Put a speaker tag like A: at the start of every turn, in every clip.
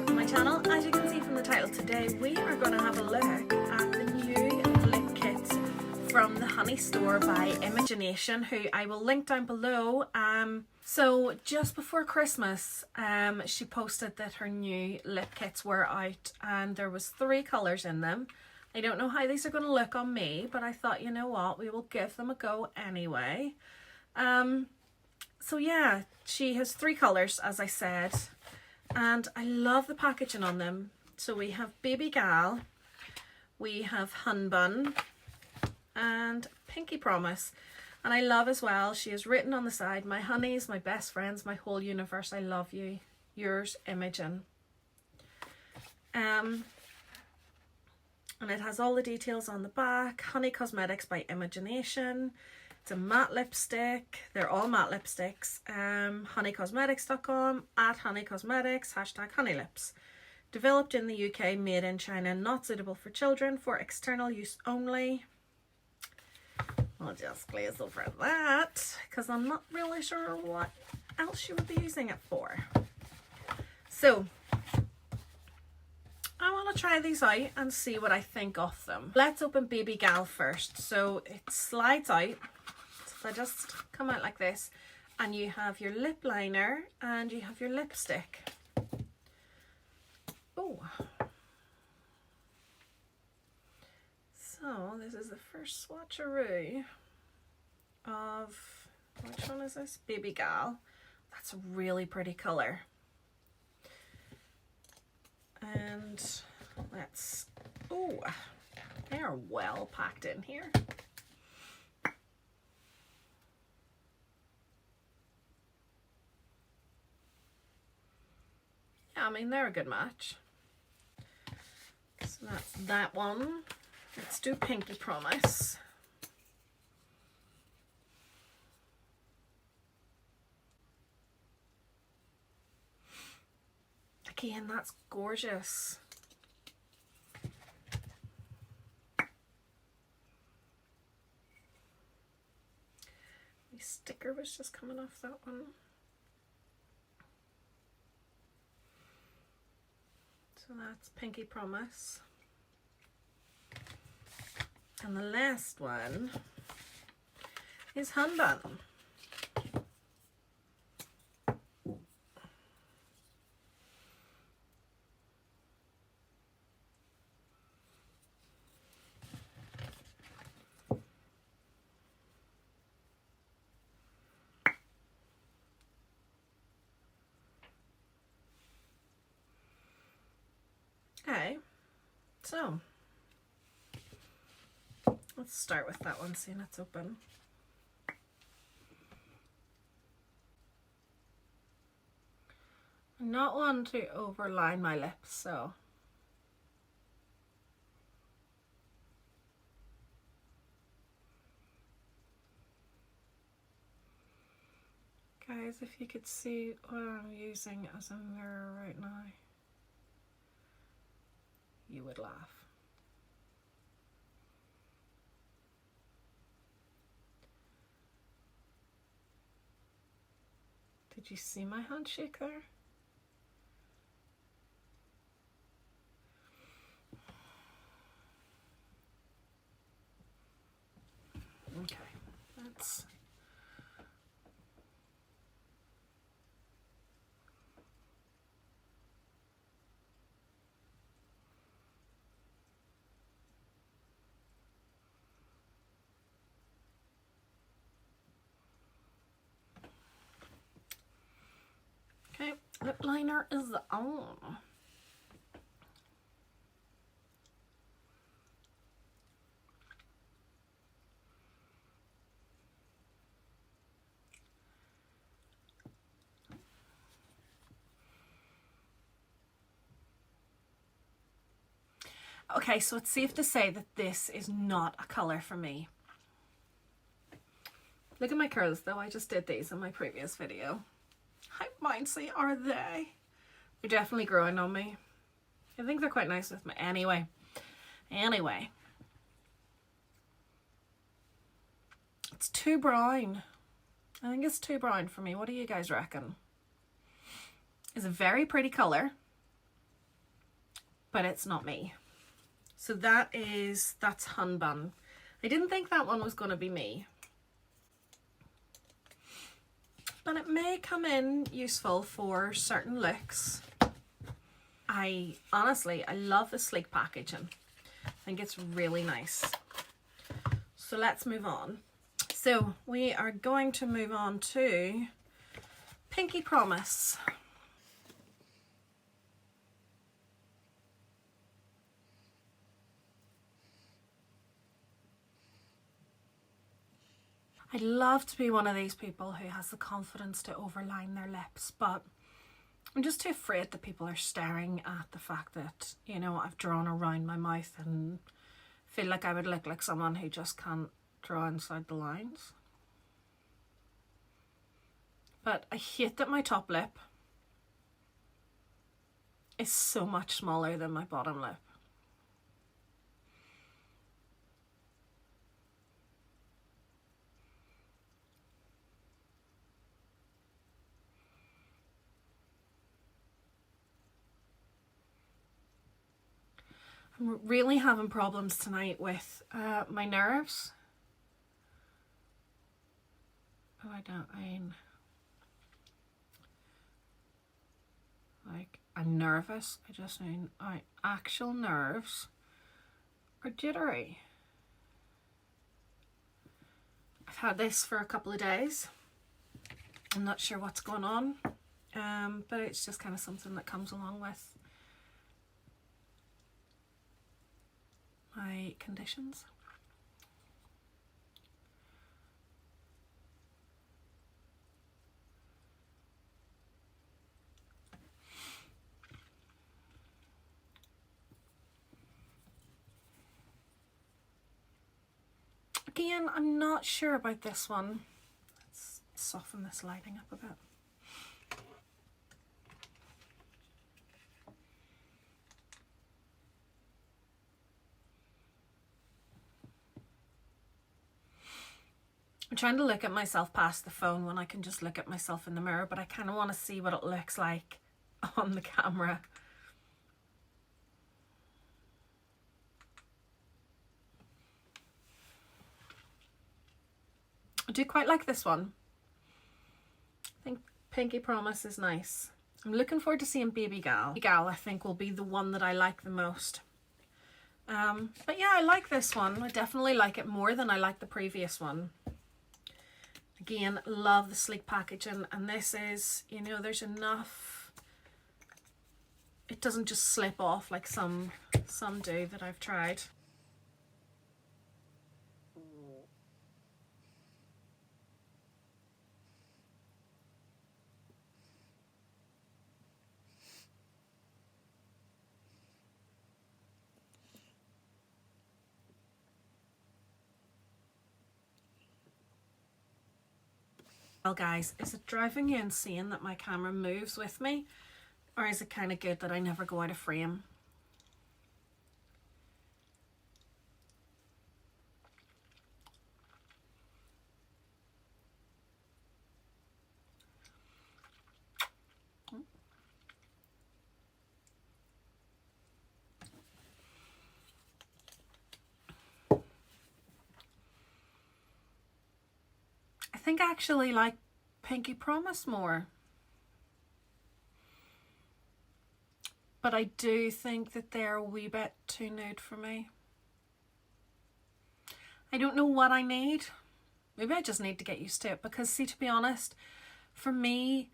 A: back to my channel. As you can see from the title, today we are going to have a look at the new lip kits from the Hunny store by Imogenation, who I will link down below. So just before Christmas, she posted that her new lip kits were out and there was 3 colours in them. I don't know how these are going to look on me, but I thought, you know what, we will give them a go anyway. So yeah, she has 3 colours, as I said, and I love the packaging on them. So we have Baby Gal, we have Hun Bun, and Pinky Promise. And I love as well, she has written on the side, "My honeys, my best friends, my whole universe, I love you. Yours, Imogen." And it has all the details on the back. Hunny Cosmetics by Imogenation. It's a matte lipstick. They're all matte lipsticks. Honeycosmetics.com, @Hunny_Cosmetics, #HoneyLips. Developed in the UK, made in China, not suitable for children, for external use only. I'll just glaze over that because I'm not really sure what else you would be using it for. So I want to try these out and see what I think of them. Let's open Baby Gal first. So it slides out. So they just come out like this, and you have your lip liner and you have your lipstick. Oh. So this is the first swatcheroo of, which one is this? Baby Gal. That's a really pretty colour. And let's, oh, they are well packed in here. Yeah, I mean, they're a good match. So that's that one. Let's do Pinky Promise. Again, that's gorgeous. The sticker was just coming off that one. So that's Pinky Promise. And the last one is Hun Bun. Okay, so let's start with that one, seeing it's open. I'm not one to overline my lips, so guys, if you could see what I'm using as a mirror right now, you would laugh. Did you see my handshake there? Okay, that's okay. Lip liner is on. Okay, so it's safe to say that this is not a colour for me. Look at my curls though, I just did these in my previous video. How bouncy are they? They're definitely growing on me. I think they're quite nice with me. Anyway. It's too brown. I think it's too brown for me. What do you guys reckon? It's a very pretty colour. but it's not me. So that's Hun Bun. I didn't think that one was going to be me, but it may come in useful for certain looks. I love the sleek packaging. I think it's really nice. So let's move on. So we are going to move on to Pinky Promise. I'd love to be one of these people who has the confidence to overline their lips, but I'm just too afraid that people are staring at the fact that, you know, I've drawn around my mouth and feel like I would look like someone who just can't draw inside the lines. But I hate that my top lip is so much smaller than my bottom lip. I'm really having problems tonight with my nerves. Oh, I don't mean like I'm nervous. I just mean my actual nerves are jittery. I've had this for a couple of days. I'm not sure what's going on, but it's just kind of something that comes along with my conditions. Again, I'm not sure about this one. Let's soften this lighting up a bit. I'm trying to look at myself past the phone when I can just look at myself in the mirror, but I kind of want to see what it looks like on the camera. I do quite like this one. I think Pinky Promise is nice. I'm looking forward to seeing Baby Gal. Baby Gal, I think, will be the one that I like the most. But yeah, I like this one. I definitely like it more than I like the previous one. Again, love the sleek packaging, and this is, you know, there's enough. It doesn't just slip off like some do that I've tried. Well guys, is it driving you insane that my camera moves with me, or is it kind of good that I never go out of frame? I think I actually like Pinky Promise more. But I do think that they're a wee bit too nude for me. I don't know what I need. Maybe I just need to get used to it, because see, to be honest, for me,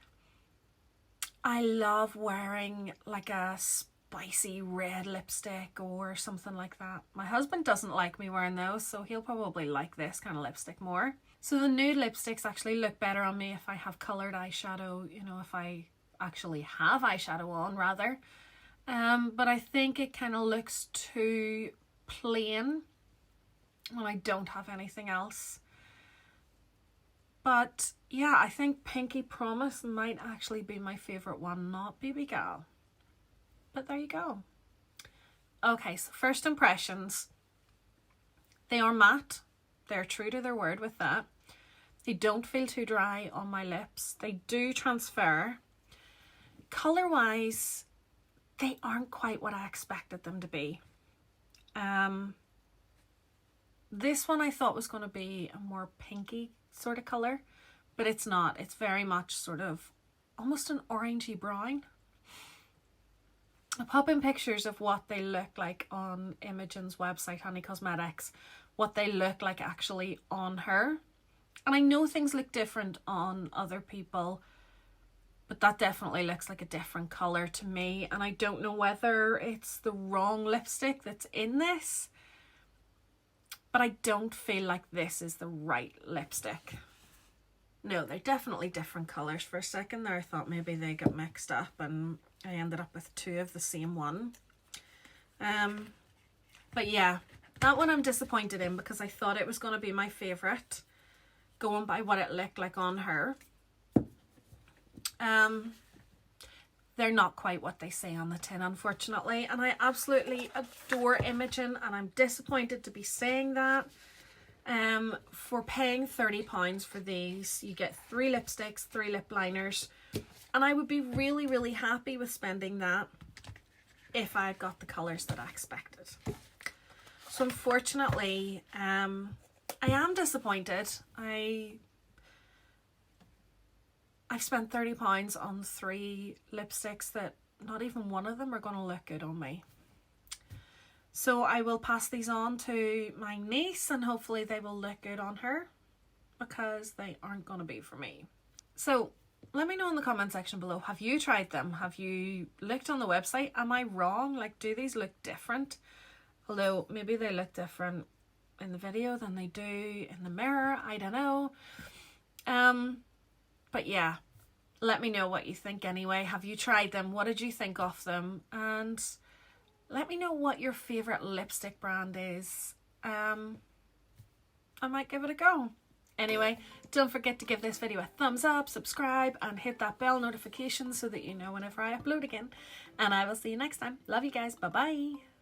A: I love wearing like a spicy red lipstick or something like that. My husband doesn't like me wearing those, so he'll probably like this kind of lipstick more. So the nude lipsticks actually look better on me if I have coloured eyeshadow, you know, if I actually have eyeshadow on rather. But I think it kind of looks too plain when I don't have anything else. But yeah, I think Pinky Promise might actually be my favourite one, not Baby Gal. But there you go. Okay, so first impressions. They are matte. They're true to their word with that. They don't feel too dry on my lips. They do transfer. Colour-wise, they aren't quite what I expected them to be. This one I thought was going to be a more pinky sort of colour, but it's not. It's very much sort of almost an orangey brown. I'll pop in pictures of what they look like on Imogen's website, Hunny Cosmetics, what they look like actually on her. And I know things look different on other people, but that definitely looks like a different colour to me. And I don't know whether it's the wrong lipstick that's in this, but I don't feel like this is the right lipstick. No, they're definitely different colours. For a second there I thought maybe they got mixed up and I ended up with two of the same one. But yeah, that one I'm disappointed in because I thought it was going to be my favourite, going by what it looked like on her. They're not quite what they say on the tin, unfortunately, and I absolutely adore Imogen, and I'm disappointed to be saying that. For paying £30 for these, you get 3 lipsticks, 3 lip liners, and I would be really, really happy with spending that if I had got the colours that I expected. So unfortunately, I am disappointed. I've spent £30 on 3 lipsticks that not even one of them are going to look good on me. So I will pass these on to my niece and hopefully they will look good on her, because they aren't going to be for me. So let me know in the comment section below, have you tried them? Have you looked on the website? Am I wrong? Like, do these look different? Although maybe they look different in the video than they do in the mirror. I don't know. But yeah, let me know what you think anyway. Have you tried them? What did you think of them? And let me know what your favourite lipstick brand is. I might give it a go. Anyway, don't forget to give this video a thumbs up, subscribe, and hit that bell notification so that you know whenever I upload again. And I will see you next time. Love you guys. Bye-bye.